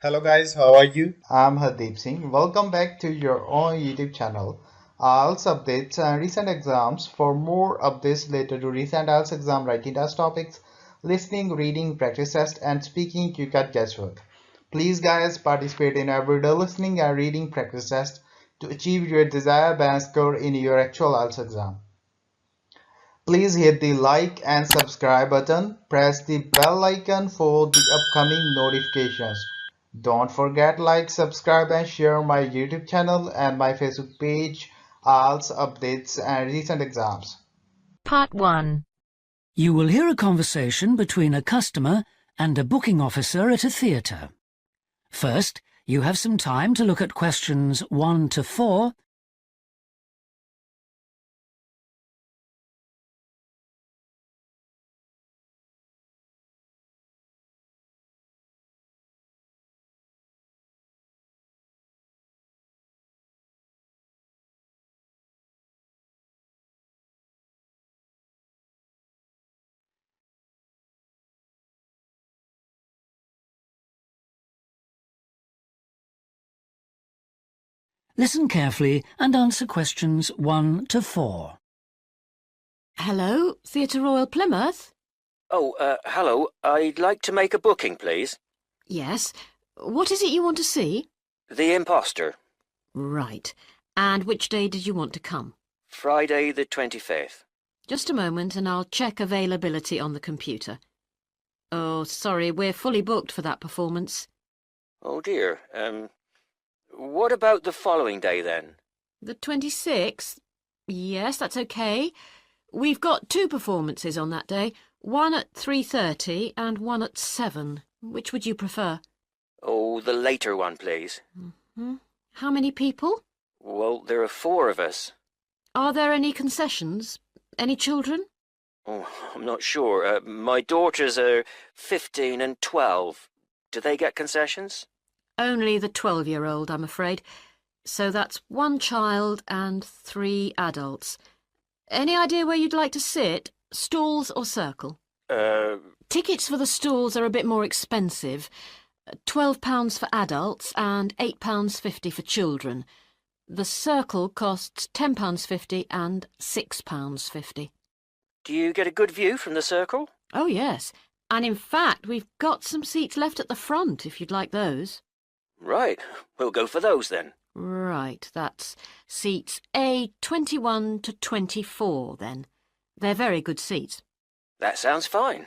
Hello guys, how are you? I'm Hardeep Singh. Welcome back to your own YouTube channel. IELTS updates and recent exams. For more updates related to recent IELTS exam writing test topics, listening, reading, practice test, and speaking, you got guesswork. Please, guys, participate in everyday listening and reading practice test to achieve your desired band score in your actual IELTS exam. Please hit the like and subscribe button. Press the bell icon for the upcoming notifications. Don't forget like, subscribe and share my YouTube channel and my Facebook page, IELTS updates and recent exams. Part 1. You will hear a conversation between a customer and a booking officer at a theatre. First, you have some time to look at questions 1 to 4. Listen carefully and answer questions 1 to 4. Hello, Theatre Royal Plymouth? Hello. I'd like to make a booking, please. Yes. What is it you want to see? The Imposter. Right. And which day did you want to come? Friday the 25th. Just a moment and I'll check availability on the computer. Oh, sorry, we're fully booked for that performance. Oh dear. What about the following day then? The 26th? Yes, that's okay. We've got 2 performances on that day, one at 3:30 and one at 7. Which would you prefer? Oh, the later one, please. How many people? Well, there are 4 of us. Are there any concessions? Any children? Oh, I'm not sure. My daughters are 15 and 12. Do they get concessions? Only the 12-year-old, I'm afraid. So that's 1 child and 3 adults. Any idea where you'd like to sit? Stalls or circle? Tickets for the stalls are a bit more expensive. £12 for adults and £8.50 for children. The circle costs £10.50 and £6.50. Do you get a good view from the circle? Oh, yes. And in fact, we've got some seats left at the front, if you'd like those. Right. We'll go for those then. Right, that's seats A21 to 24 then. They're very good seats. That sounds fine.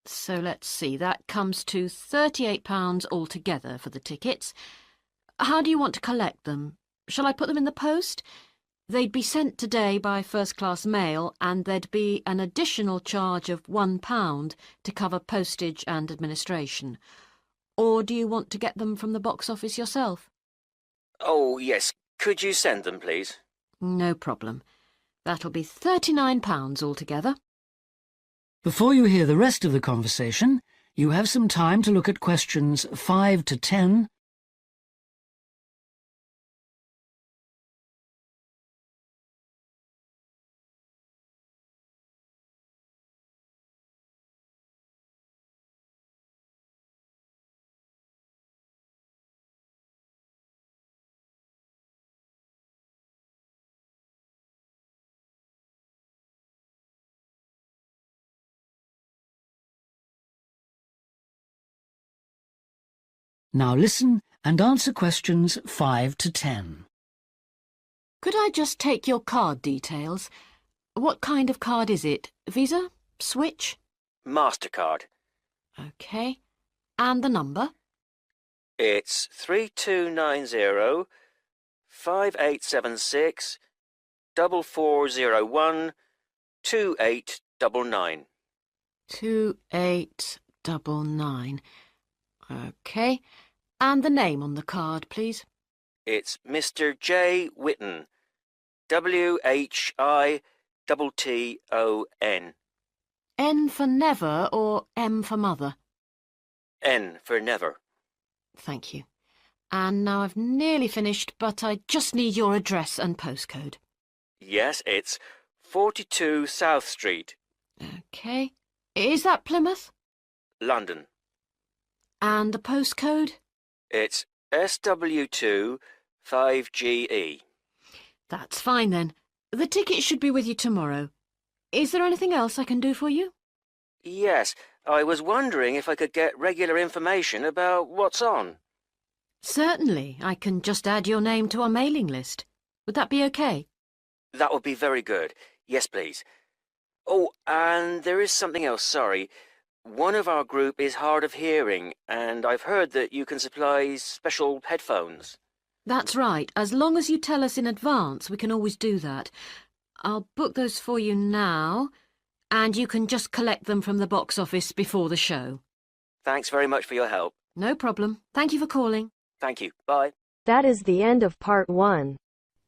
So let's see, that comes to £38 altogether for the tickets. How do you want to collect them? Shall I put them in the post? They'd be sent today by first-class mail and there'd be an additional charge of £1 to cover postage and administration. Or do you want to get them from the box office yourself? Oh, yes. Could you send them, please? No problem. That'll be £39 altogether. Before you hear the rest of the conversation, you have some time to look at questions 5 to 10. Now listen and answer questions 5 to 10. Could I just take your card details? What kind of card is it? Visa? Switch? MasterCard. OK. And the number? It's 3290 5876 4401 2899. 2899. OK. And the name on the card, please? It's Mr. J. Whitten. WHITTON. N for never or M for mother? N for never. Thank you. And now I've nearly finished, but I just need your address and postcode. Yes, it's 42 South Street, OK. Is that Plymouth? London. And the postcode? It's SW2 5GE. That's fine then. The ticket should be with you tomorrow. Is there anything else I can do for you? Yes, I was wondering if I could get regular information about what's on. Certainly. I can just add your name to our mailing list. Would that be okay? That would be very good. Yes, please. Oh, and there is something else, sorry. One of our group is hard of hearing, and I've heard that you can supply special headphones. That's right. As long as you tell us in advance, we can always do that. I'll book those for you now, and you can just collect them from the box office before the show. Thanks very much for your help. No problem. Thank you for calling. Thank you. Bye. That is the end of part 1.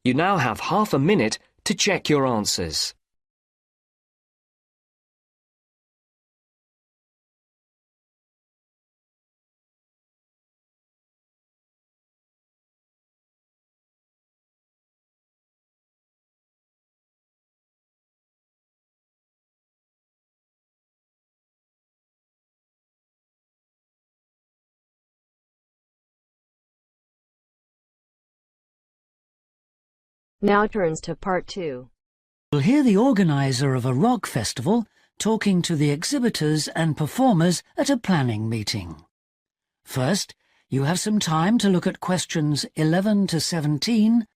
You now have half a minute to check your answers. Now turns to part 2. You'll hear the organizer of a rock festival talking to the exhibitors and performers at a planning meeting. First, you have some time to look at questions 11 to 17.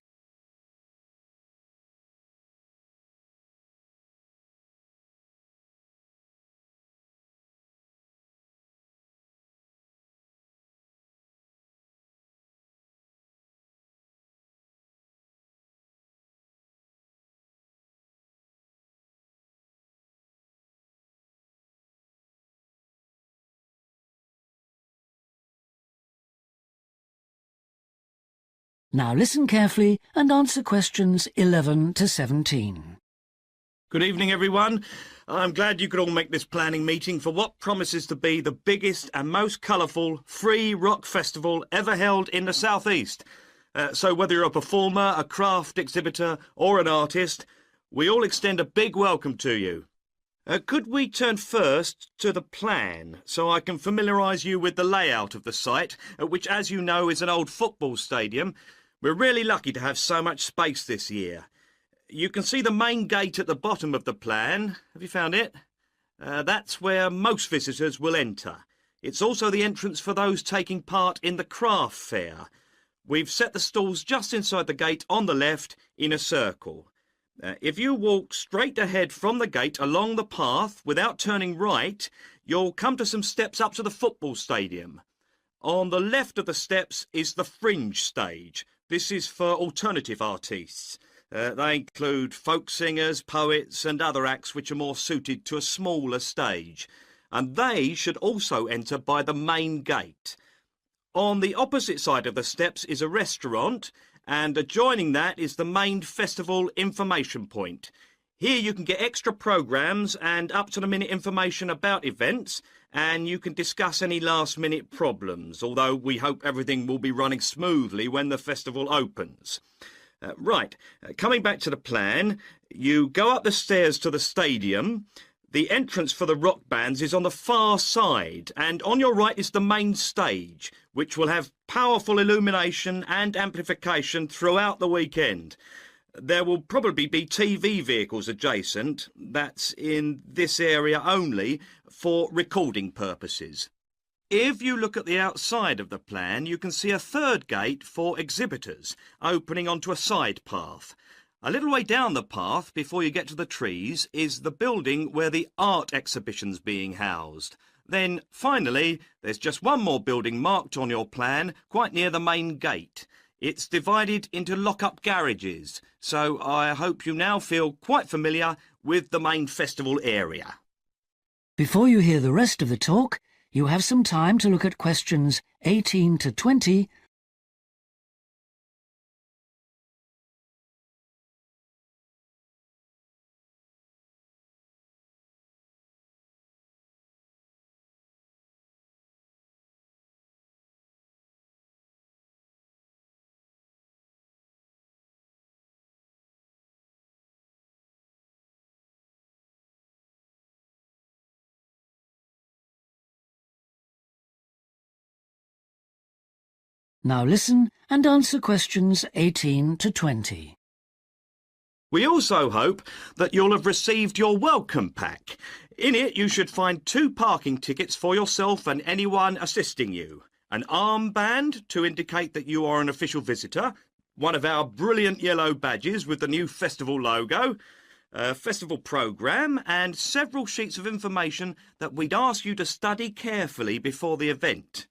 Now listen carefully and answer questions 11 to 17. Good evening, everyone. I'm glad you could all make this planning meeting for what promises to be the biggest and most colourful free rock festival ever held in the South East. So whether you're a performer, a craft exhibitor or an artist, we all extend a big welcome to you. Could we turn first to the plan so I can familiarise you with the layout of the site, which, as you know, is an old football stadium. We're really lucky to have so much space this year. You can see the main gate at the bottom of the plan. Have you found it? That's where most visitors will enter. It's also the entrance for those taking part in the craft fair. We've set the stalls just inside the gate on the left in a circle. If you walk straight ahead from the gate along the path without turning right, you'll come to some steps up to the football stadium. On the left of the steps is the fringe stage. This is for alternative artists. They include folk singers, poets and other acts which are more suited to a smaller stage. And they should also enter by the main gate. On the opposite side of the steps is a restaurant, and adjoining that is the main festival information point. Here you can get extra programmes and up-to-the-minute information about events, and you can discuss any last-minute problems, although we hope everything will be running smoothly when the festival opens. Coming back to the plan, you go up the stairs to the stadium. The entrance for the rock bands is on the far side, and on your right is the main stage, which will have powerful illumination and amplification throughout the weekend. There will probably be TV vehicles adjacent, that's in this area only, for recording purposes. If you look at the outside of the plan, you can see a third gate for exhibitors, opening onto a side path. A little way down the path, before you get to the trees, is the building where the art exhibition's being housed. Then, finally, there's just one more building marked on your plan, quite near the main gate. It's divided into lock-up garages, so I hope you now feel quite familiar with the main festival area. Before you hear the rest of the talk, you have some time to look at questions 18 to 20 Now listen and answer questions 18 to 20. We also hope that you'll have received your welcome pack. In it, you should find 2 parking tickets for yourself and anyone assisting you, an armband to indicate that you are an official visitor, one of our brilliant yellow badges with the new festival logo, a festival programme, and several sheets of information that we'd ask you to study carefully before the event.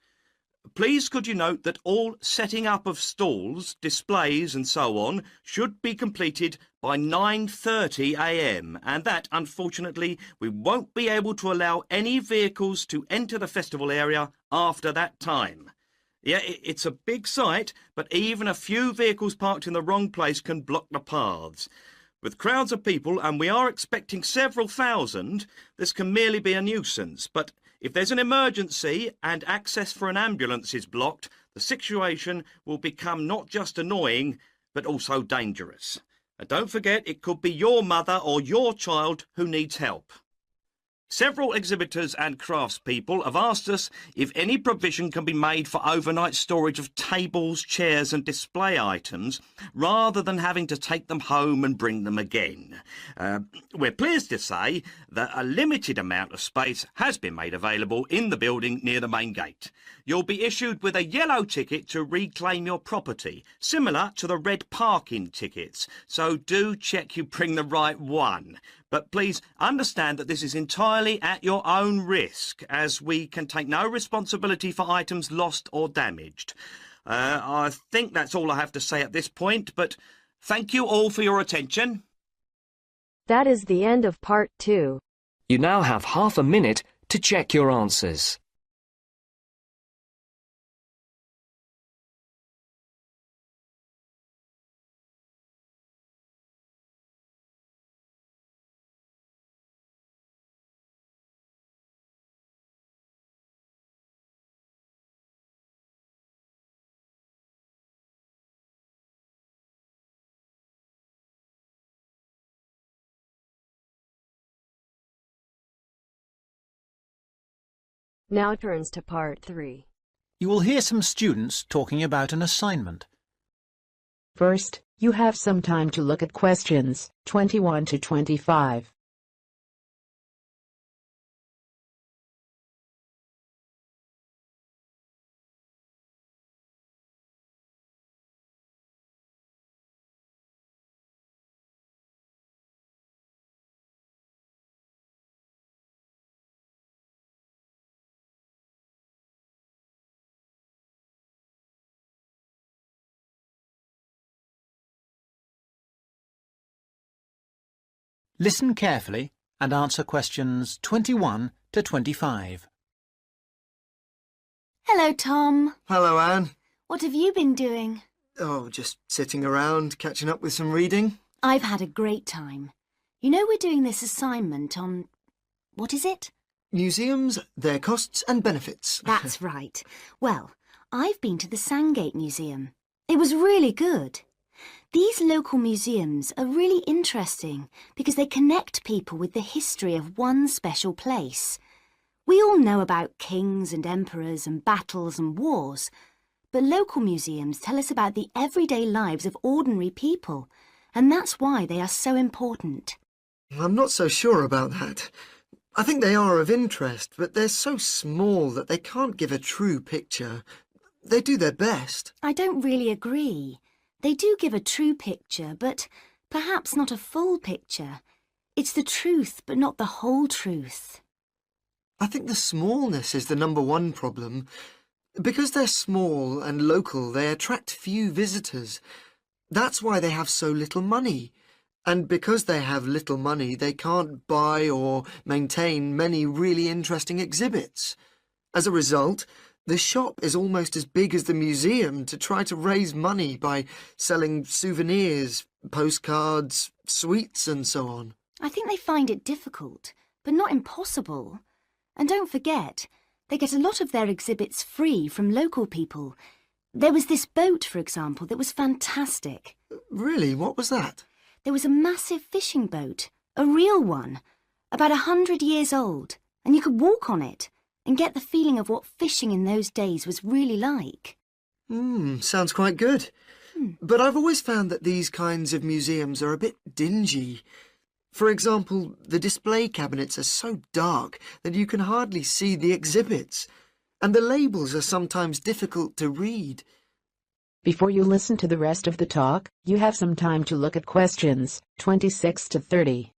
Please could you note that all setting up of stalls, displays and so on should be completed by 9:30 a.m. and that, unfortunately, we won't be able to allow any vehicles to enter the festival area after that time. Yeah, it's a big site, but even a few vehicles parked in the wrong place can block the paths. With crowds of people, and we are expecting several thousand, this can merely be a nuisance, but if there's an emergency and access for an ambulance is blocked, the situation will become not just annoying, but also dangerous. And don't forget, it could be your mother or your child who needs help. Several exhibitors and craftspeople have asked us if any provision can be made for overnight storage of tables, chairs and display items rather than having to take them home and bring them again. We're pleased to say that a limited amount of space has been made available in the building near the main gate. You'll be issued with a yellow ticket to reclaim your property, similar to the red parking tickets, so do check you bring the right one. But please understand that this is entirely at your own risk, as we can take no responsibility for items lost or damaged. I think that's all I have to say at this point, but thank you all for your attention. That is the end of part 2. You now have half a minute to check your answers. Now turns to part 3. You will hear some students talking about an assignment. First, you have some time to look at questions 21 to 25. Listen carefully and answer questions 21 to 25. Hello, Tom. Hello, Anne. What have you been doing? Oh, just sitting around, catching up with some reading. I've had a great time. You know we're doing this assignment on... what is it? Museums, their costs and benefits. That's right. Well, I've been to the Sandgate Museum. It was really good. These local museums are really interesting because they connect people with the history of one special place. We all know about kings and emperors and battles and wars, but local museums tell us about the everyday lives of ordinary people, and that's why they are so important. I'm not so sure about that. I think they are of interest, but they're so small that they can't give a true picture. They do their best. I don't really agree. They do give a true picture, but perhaps not a full picture. It's the truth, but not the whole truth. I think the smallness is the #1 problem. Because they're small and local, they attract few visitors. That's why they have so little money. And because they have little money, they can't buy or maintain many really interesting exhibits. As a result, the shop is almost as big as the museum to try to raise money by selling souvenirs, postcards, sweets and so on. I think they find it difficult, but not impossible. And don't forget, they get a lot of their exhibits free from local people. There was this boat, for example, that was fantastic. Really? What was that? There was a massive fishing boat, a real one, about 100 years old, and you could walk on it and get the feeling of what fishing in those days was really like. Sounds quite good. But I've always found that these kinds of museums are a bit dingy. For example, the display cabinets are so dark that you can hardly see the exhibits, and the labels are sometimes difficult to read. Before you listen to the rest of the talk, you have some time to look at questions 26 to 30.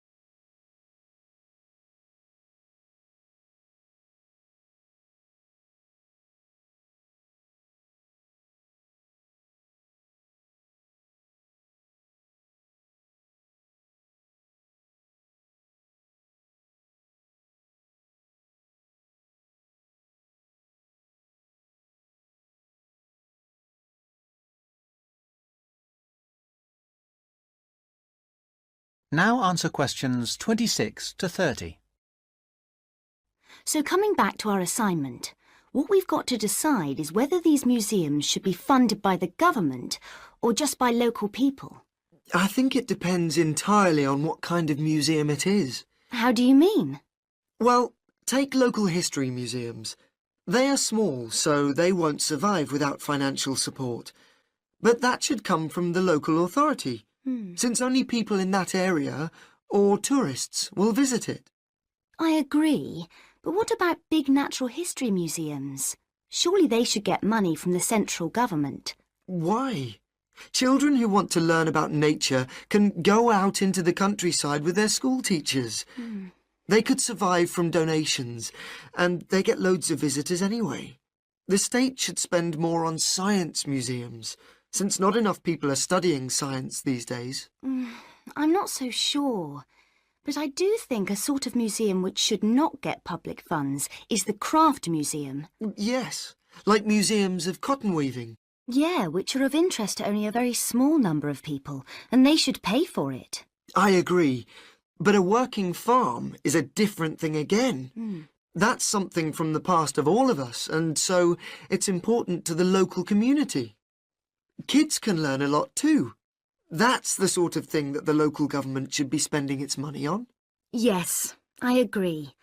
Now answer questions 26 to 30. So coming back to our assignment, what we've got to decide is whether these museums should be funded by the government or just by local people. I think it depends entirely on what kind of museum it is. How do you mean? Well, take local history museums. They are small, so they won't survive without financial support. But that should come from the local authority, since only people in that area or tourists will visit it. I agree, but what about big natural history museums? Surely they should get money from the central government. Why? Children who want to learn about nature can go out into the countryside with their school teachers. They could survive from donations, and they get loads of visitors anyway. The state should spend more on science museums, since not enough people are studying science these days. I'm not so sure, but I do think a sort of museum which should not get public funds is the craft museum. Yes, like museums of cotton weaving. Yeah, which are of interest to only a very small number of people, and they should pay for it. I agree, but a working farm is a different thing again. That's something from the past of all of us, and so it's important to the local community. Kids can learn a lot too. That's the sort of thing that the local government should be spending its money on. Yes, I agree.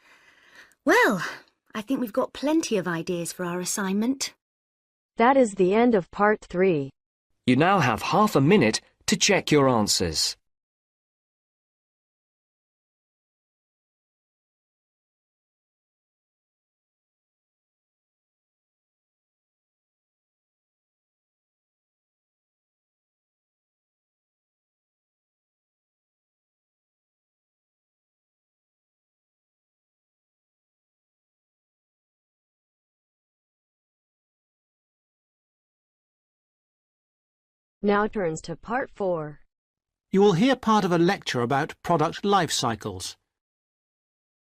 Well, I think we've got plenty of ideas for our assignment. That is the end of part 3. You now have half a minute to check your answers. Now turns to part 4. You will hear part of a lecture about product life cycles.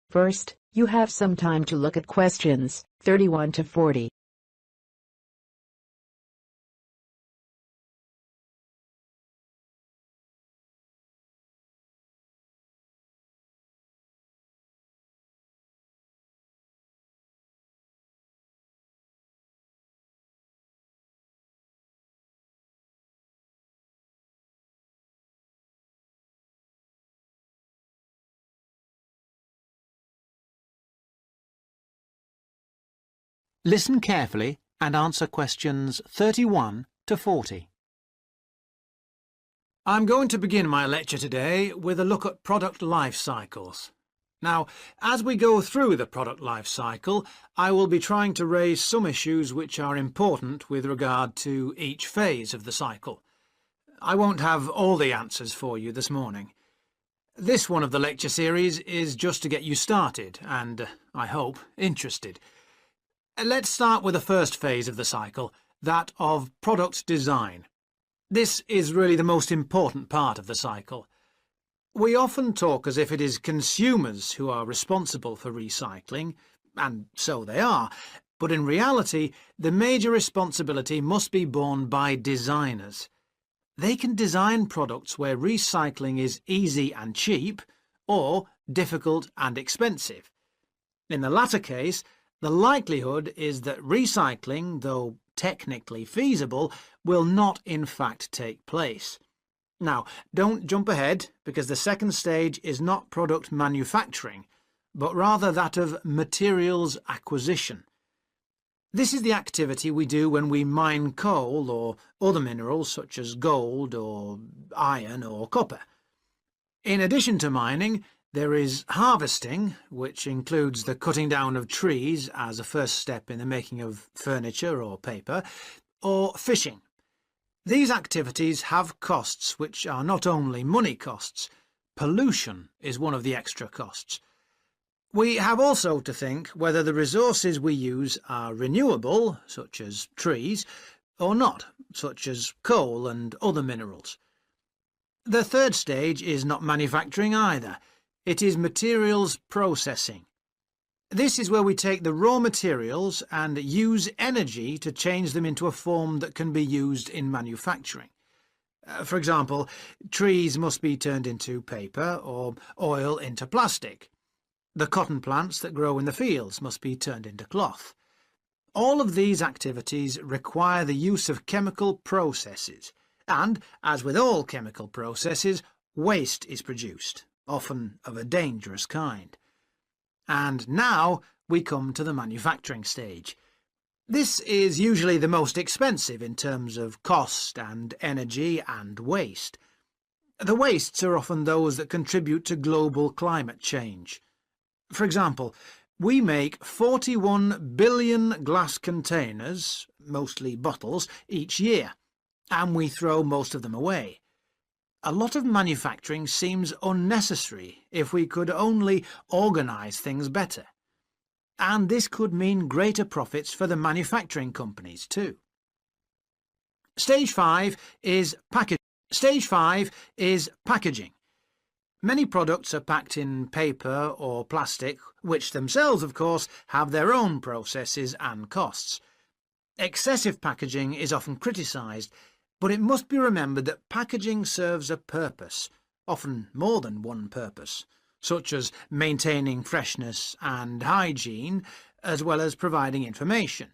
First, you have some time to look at questions 31 to 40. Listen carefully and answer questions 31 to 40. I'm going to begin my lecture today with a look at product life cycles. Now, as we go through the product life cycle, I will be trying to raise some issues which are important with regard to each phase of the cycle. I won't have all the answers for you this morning. This one of the lecture series is just to get you started and, I hope, interested. Let's start with the first phase of the cycle, that of product design. This is really the most important part of the cycle. We often talk as if it is consumers who are responsible for recycling, and so they are, but in reality, the major responsibility must be borne by designers. They can design products where recycling is easy and cheap, or difficult and expensive. In the latter case, the likelihood is that recycling, though technically feasible, will not in fact take place. Now, don't jump ahead, because the second stage is not product manufacturing, but rather that of materials acquisition. This is the activity we do when we mine coal or other minerals such as gold or iron or copper. In addition to mining, there is harvesting, which includes the cutting down of trees as a first step in the making of furniture or paper, or fishing. These activities have costs which are not only money costs. Pollution is one of the extra costs. We have also to think whether the resources we use are renewable, such as trees, or not, such as coal and other minerals. The third stage is not manufacturing either. It is materials processing. This is where we take the raw materials and use energy to change them into a form that can be used in manufacturing. For example, trees must be turned into paper or oil into plastic. The cotton plants that grow in the fields must be turned into cloth. All of these activities require the use of chemical processes, and, as with all chemical processes, waste is produced, often of a dangerous kind. And now we come to the manufacturing stage. This is usually the most expensive in terms of cost and energy and waste. The wastes are often those that contribute to global climate change. For example, we make 41 billion glass containers, mostly bottles, each year, and we throw most of them away. A lot of manufacturing seems unnecessary if we could only organise things better. And this could mean greater profits for the manufacturing companies too. Stage 5 is packaging. Stage 5 is packaging. Many products are packed in paper or plastic, which themselves, of course, have their own processes and costs. Excessive packaging is often criticised, but it must be remembered that packaging serves a purpose, often more than one purpose, such as maintaining freshness and hygiene, as well as providing information.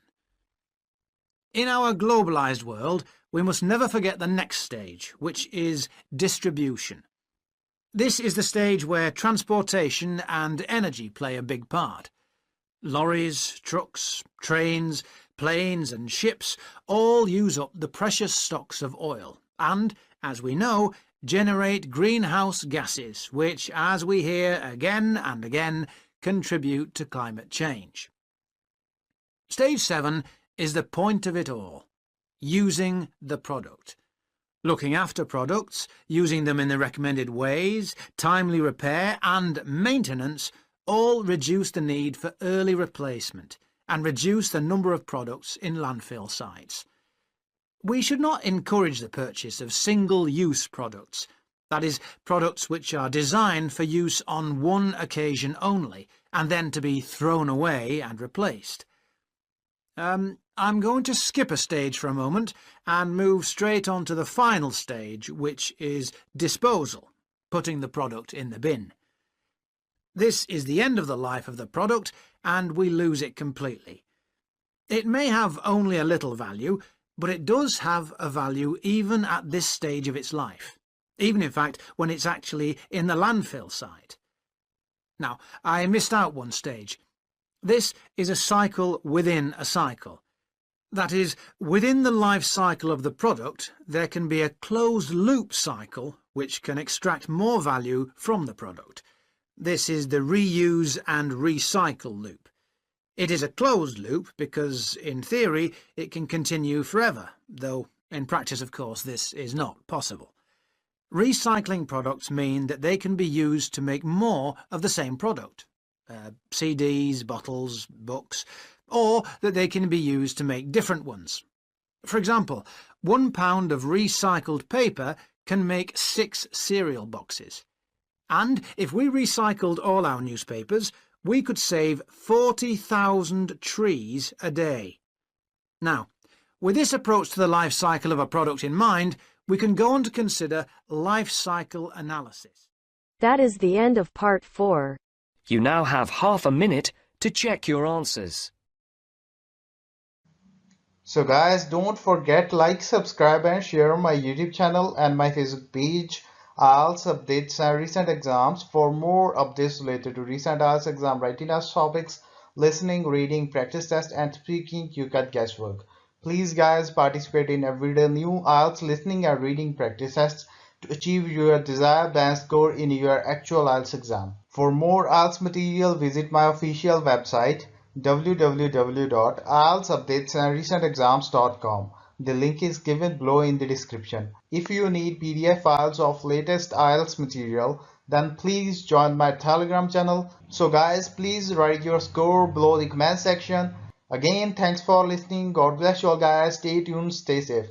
In our globalised world, we must never forget the next stage, which is distribution. This is the stage where transportation and energy play a big part. Lorries, trucks, trains, planes and ships all use up the precious stocks of oil and, as we know, generate greenhouse gases, which, as we hear again and again, contribute to climate change. Stage 7 is the point of it all, using the product. Looking after products, using them in the recommended ways, timely repair and maintenance all reduce the need for early replacement and reduce the number of products in landfill sites. We should not encourage the purchase of single-use products, that is, products which are designed for use on one occasion only and then to be thrown away and replaced. I'm going to skip a stage for a moment and move straight on to the final stage, which is disposal, putting the product in the bin. This is the end of the life of the product, and we lose it completely. It may have only a little value, but it does have a value even at this stage of its life, even in fact when it's actually in the landfill site. Now, I missed out one stage. This is a cycle within a cycle. That is, within the life cycle of the product, there can be a closed-loop cycle which can extract more value from the product. This is the reuse and recycle loop. It is a closed loop because, in theory, it can continue forever, though in practice, of course, this is not possible. Recycling products mean that they can be used to make more of the same product. CDs, bottles, books, or that they can be used to make different ones. For example, 1 pound of recycled paper can make 6 cereal boxes. And if we recycled all our newspapers, we could save 40,000 trees a day. Now, with this approach to the life cycle of a product in mind, we can go on to consider life cycle analysis. That is the end of part 4. You now have half a minute to check your answers. So guys, don't forget like, subscribe and share my YouTube channel and my Facebook page, IELTS updates and recent exams. For more updates related to recent IELTS exam writing test topics, listening, reading, practice test, and speaking you cut guesswork. Please guys participate in everyday new IELTS listening and reading practice tests to achieve your desired band score in your actual IELTS exam. For more IELTS material, visit my official website www.ieltsupdatesandrecentexams.com. The link is given below in the description. If you need PDF files of latest IELTS material, then please join my Telegram channel. So guys, please write your score below the comment section. Again, thanks for listening. God bless you all guys. Stay tuned, stay safe.